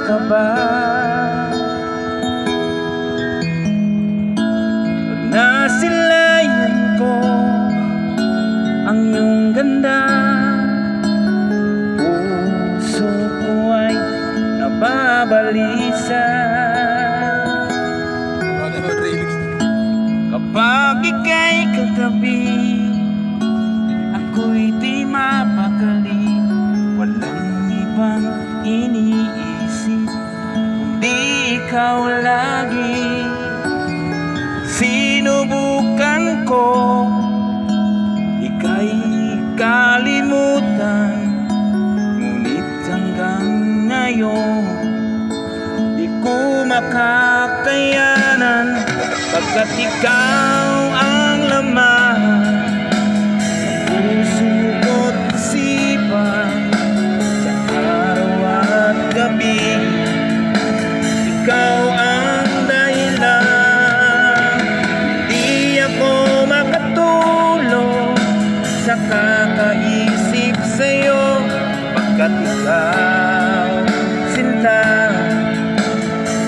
ka ba? Pag nasilayan ko ang iyong ganda, puso ko ay nababalisa. Kapag ika'y katabi, ako'y di mapakali. Walang ibang iniisip, kundi ikaw lagi. Sinubukan ko, ika'y kalimutan, ngunit hanggang ngayon di ko makakayanan, pagkat ikaw ang laman ng puso ko't isipan. Sa araw at gabi, ikaw ang dahilan. Di ako makatulog sa kakaisip sa'yo, pagkat ikaw, sinta,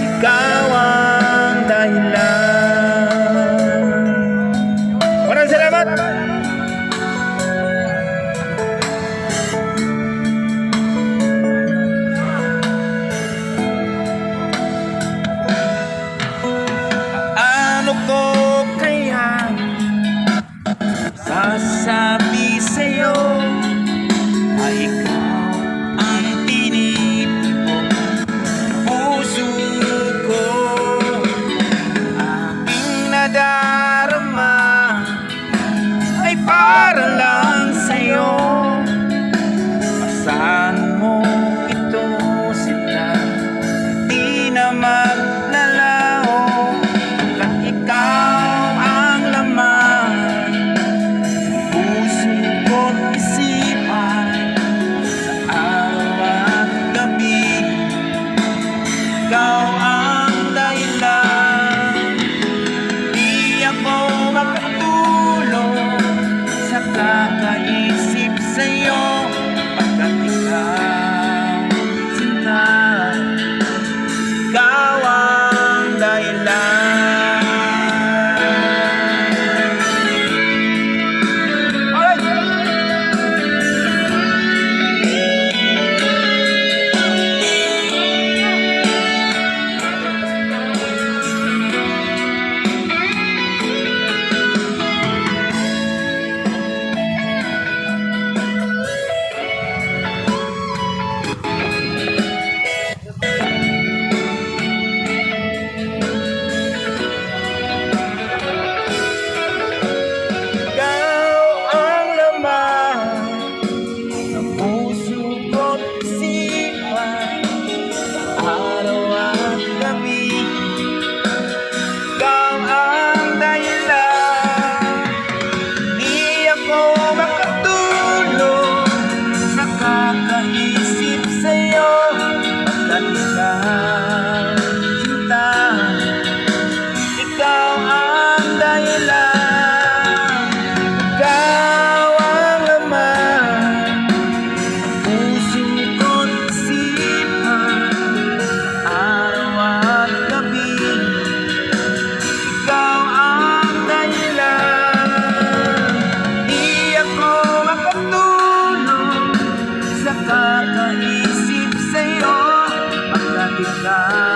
ikaw ang dahilan. Maraming salamat! Ano ko kaya sasabi sa'yo, ay ikaw ang tinitipon puso ko. Aking nadarama ay para lang sa'yo. Pasahan mo ito sila, di na maglalaho, pagkat ikaw ang laman ng puso ko't isipan. Sa araw at gabi, ikaw ang dahilan. Di ako makatulog sa kakaisip sa'yo, pagkat ikaw, sinta, ikaw ang dahilan. Kakaisip sa'yo, pagkat ikaw